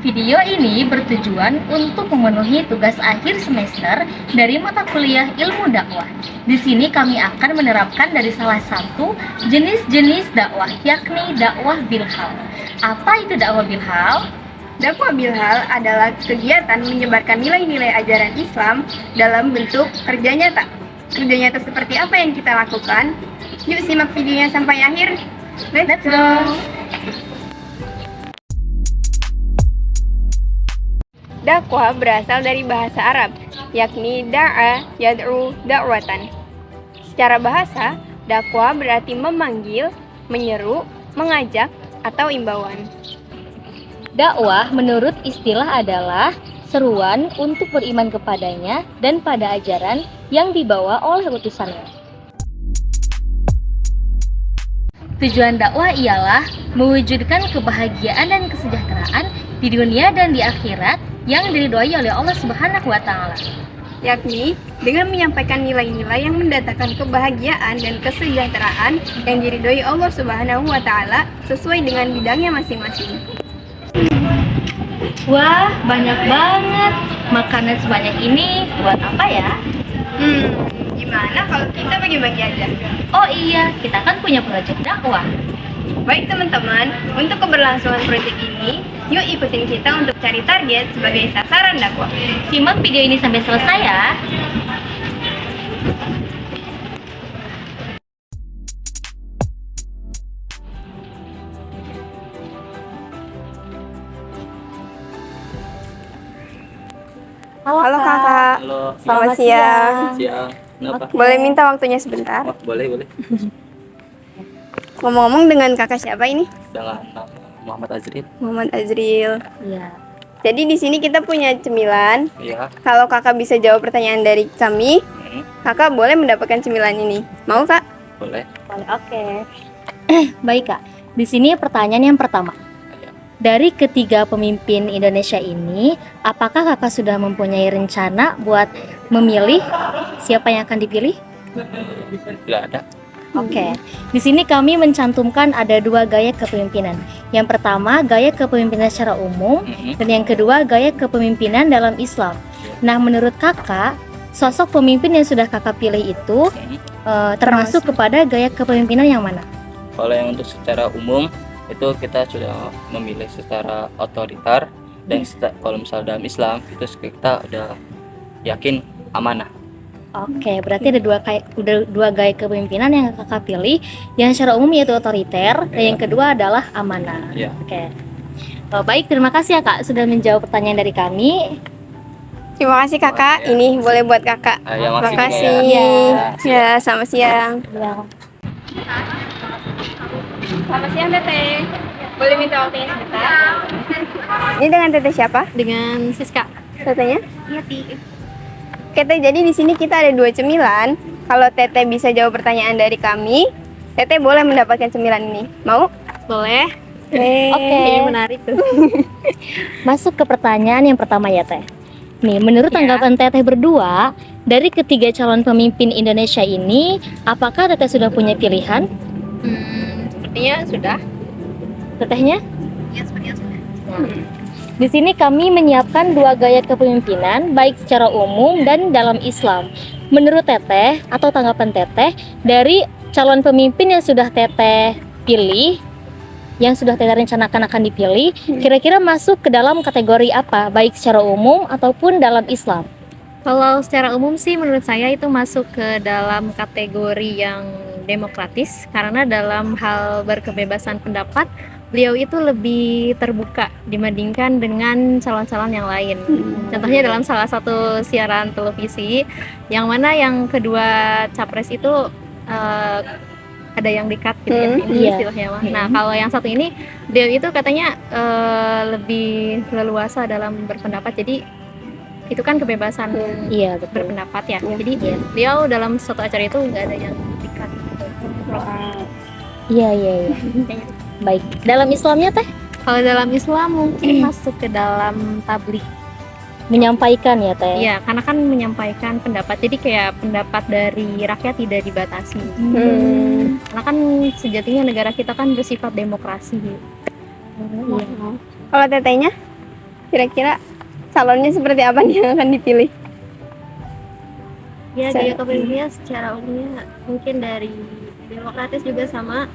Video ini bertujuan untuk memenuhi tugas akhir semester dari mata kuliah ilmu dakwah. Di sini kami akan menerapkan dari salah satu jenis-jenis dakwah, yakni dakwah bilhal. Apa itu dakwah bilhal? Dakwah bilhal adalah kegiatan menyebarkan nilai-nilai ajaran Islam dalam bentuk kerja nyata. Kerja nyata seperti apa yang kita lakukan? Yuk simak videonya sampai akhir. Let's go! Dakwah berasal dari bahasa Arab, yakni da'a, yad'u, da'watan. Secara bahasa, dakwah berarti memanggil, menyeru, mengajak, atau imbauan. Dakwah menurut istilah adalah seruan untuk beriman kepadanya dan pada ajaran yang dibawa oleh utusannya. Tujuan dakwah ialah mewujudkan kebahagiaan dan kesejahteraan di dunia dan di akhirat yang diridhoi oleh Allah Subhanahu wa Ta'ala, Yakni dengan menyampaikan nilai-nilai yang mendatangkan kebahagiaan dan kesejahteraan yang diridhoi Allah Subhanahu wa Ta'ala sesuai dengan bidangnya masing-masing. Wah, banyak banget. Makanan sebanyak ini buat apa ya? Gimana kalau kita bagi-bagi aja? Oh iya, kita kan punya proyek dakwah. Baik teman-teman, untuk keberlangsungan proyek ini, yuk ikutin kita untuk cari target sebagai sasaran dakwah. Simak video ini sampai selesai ya. Halo kakak, Halo, selamat siang. siang. Kenapa? Boleh minta waktunya sebentar? Oh, boleh. Ngomong-ngomong dengan kakak siapa ini? Dengan nama Muhammad Azrin. Muhammad Azril. Iya. Jadi di sini kita punya cemilan. Iya. Kalau kakak bisa jawab pertanyaan dari kami, Hmm, kakak boleh mendapatkan cemilan ini. Mau kak? boleh. Oke. Baik Kak. Di sini pertanyaan yang pertama. Iya. Dari ketiga pemimpin Indonesia ini, apakah kakak sudah mempunyai rencana buat memilih siapa yang akan dipilih? Tidak ada. Oke. Di sini kami mencantumkan ada dua gaya kepemimpinan. Yang pertama, gaya kepemimpinan secara umum, Hmm, dan yang kedua, gaya kepemimpinan dalam Islam. Nah, menurut kakak, sosok pemimpin yang sudah kakak pilih itu termasuk kepada gaya kepemimpinan yang mana? Kalau yang untuk secara umum itu kita sudah memilih secara otoriter dan kalau misal dalam Islam itu kita udah yakin amanah. Oke, berarti ada dua gaya kepemimpinan yang kakak pilih. Yang secara umum yaitu otoriter, dan yang kedua adalah amanah. Iya. Oke. Baik, terima kasih ya Kak sudah menjawab pertanyaan dari kami. Terima kasih kakak. Ya. Ini boleh buat kakak. Ya, Terima makasih kasih. juga Ya, selamat siang. Ya. Selamat siang Teteh. Boleh minta waktunya sebentar? Ini dengan Teteh siapa? Dengan Siska. Tetehnya? Iya, Oke Teh, jadi di sini kita ada dua cemilan. Kalau Teteh bisa jawab pertanyaan dari kami, Teteh boleh mendapatkan cemilan ini. Mau? boleh. Oke. Kayaknya menarik tuh. Masuk ke pertanyaan yang pertama ya Teh. Nih, menurut tanggapan Teteh berdua, dari ketiga calon pemimpin Indonesia ini, apakah Teteh sudah punya pilihan? Sepertinya sudah. Tetehnya? Ya, sepertinya sudah. Di sini kami menyiapkan dua gaya kepemimpinan, baik secara umum dan dalam Islam. Menurut Teteh atau tanggapan Teteh, dari calon pemimpin yang sudah Teteh pilih, yang sudah Teteh rencanakan akan dipilih, kira-kira masuk ke dalam kategori apa, baik secara umum ataupun dalam Islam? Kalau secara umum sih menurut saya itu masuk ke dalam kategori yang demokratis, karena dalam hal berkebebasan pendapat beliau itu lebih terbuka dibandingkan dengan calon-calon yang lain. Contohnya dalam salah satu siaran televisi yang mana yang kedua capres itu ada yang di-cut gitu ya, ini Iya. istilahnya mah. Nah, kalau yang satu ini beliau itu katanya lebih leluasa dalam berpendapat. Jadi itu kan kebebasan Iya, betul. berpendapat ya. Iya. Jadi beliau dalam suatu acara itu nggak ada yang di-cut gitu. Iya. Baik, dalam Islamnya Teh? Kalau dalam Islam mungkin masuk ke dalam tabligh. Menyampaikan ya Teh? Iya, karena kan menyampaikan pendapat. Jadi kayak pendapat dari rakyat tidak dibatasi. Karena kan sejatinya negara kita kan bersifat demokrasi. Kalau Tetehnya? Kira-kira calonnya seperti apa nih yang akan dipilih? Ya, gaya kepemimpinan secara umumnya mungkin dari demokratis juga sama.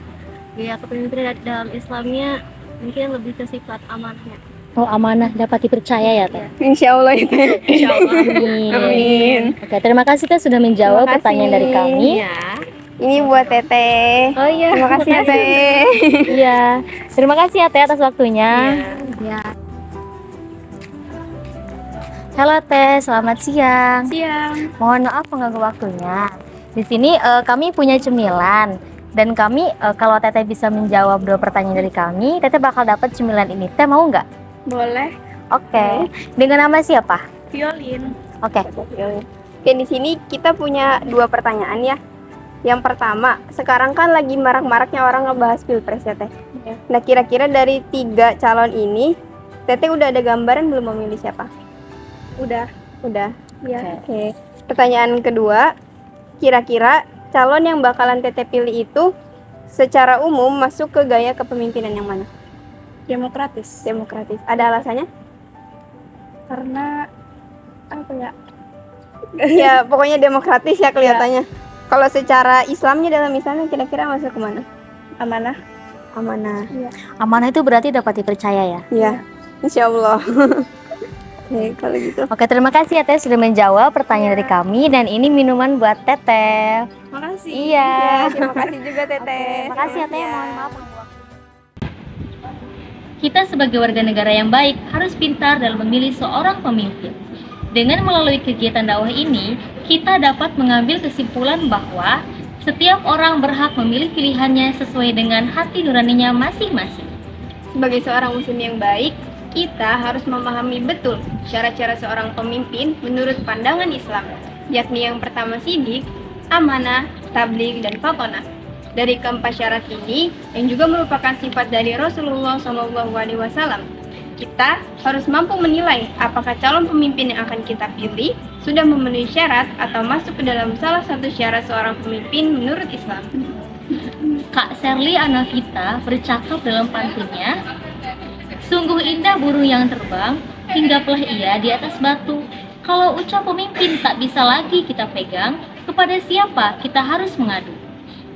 Gaya kepemimpinan dalam Islamnya mungkin lebih ke sifat amanahnya. Oh, amanah dapat dipercaya ya, Teh? Insya Allah itu. Insya Allah. Amin. Amin. Oke, terima kasih Teh sudah menjawab Terima kasih. pertanyaan dari kami. Ya. Ini buat Teteh. Oh iya, Terima kasih ya Teh. Iya. Terima kasih ya Teh atas waktunya. Ya. Halo Teh, selamat siang. Siang. Mohon maaf mengganggu waktunya. Di sini kami punya cemilan dan kami kalau Teteh bisa menjawab 2 pertanyaan dari kami, Teteh bakal dapat cemilan ini. Teh mau nggak? Boleh. Oke. Dengan nama siapa? Violin. Oke. Oke, di sini kita punya 2 pertanyaan ya. Yang pertama, sekarang kan lagi marak-maraknya orang ngebahas pilpres ya Teh. Nah, kira-kira dari 3 calon ini, Teteh udah ada gambaran belum memilih siapa? Udah. Ya. Oke. Pertanyaan kedua, kira-kira calon yang bakalan Teteh pilih itu secara umum masuk ke gaya kepemimpinan yang mana? Demokratis, Demokratis. Ada alasannya? karena apa ya, Ya, pokoknya demokratis ya kelihatannya. Kalau secara Islamnya dalam Islamnya kira-kira masuk ke mana? amanah. Amanah. Amanah itu berarti dapat dipercaya ya. Iya, insya Allah. Oke, kalau gitu. Oke, terima kasih ya Teh sudah menjawab pertanyaan dari kami dan ini minuman buat Teteh. Makasih. Iya. Ya, terima kasih juga Teteh. Terima kasih ya Teh. Selamat Mohon siang. maaf. Kita sebagai warga negara yang baik harus pintar dalam memilih seorang pemimpin. Dengan melalui kegiatan dakwah ini, kita dapat mengambil kesimpulan bahwa setiap orang berhak memilih pilihannya sesuai dengan hati nuraninya masing-masing. Sebagai seorang muslim yang baik, kita harus memahami betul cara-cara seorang pemimpin menurut pandangan Islam, yakni yang pertama sidik, amanah, tabligh, dan fatonah. Dari keempat syarat ini, yang juga merupakan sifat dari Rasulullah SAW, kita harus mampu menilai apakah calon pemimpin yang akan kita pilih sudah memenuhi syarat atau masuk ke dalam salah satu syarat seorang pemimpin menurut Islam. Kak Sherly Anavita bercakap dalam pantunnya, sungguh indah burung yang terbang, hinggaplah ia di atas batu. Kalau ucap pemimpin tak bisa lagi kita pegang, kepada siapa kita harus mengadu?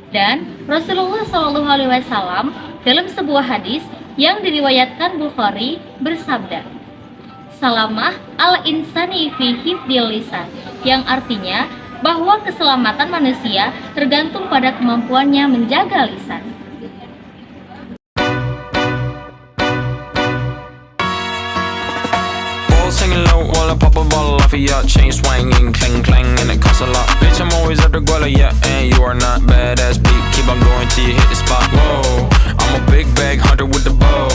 Dan Rasulullah SAW dalam sebuah hadis yang diriwayatkan Bukhari bersabda, Salamah al-insani fi hifdil lisan, yang artinya bahwa keselamatan manusia tergantung pada kemampuannya menjaga lisan. Balls hanging low while I pop a bottle off of your chain swinging, clang clang, and it costs a lot. Bitch, I'm always at the guala, yeah, and you are not badass beat. Keep on going till you hit the spot. Whoa, I'm a big bag hunter with the bow.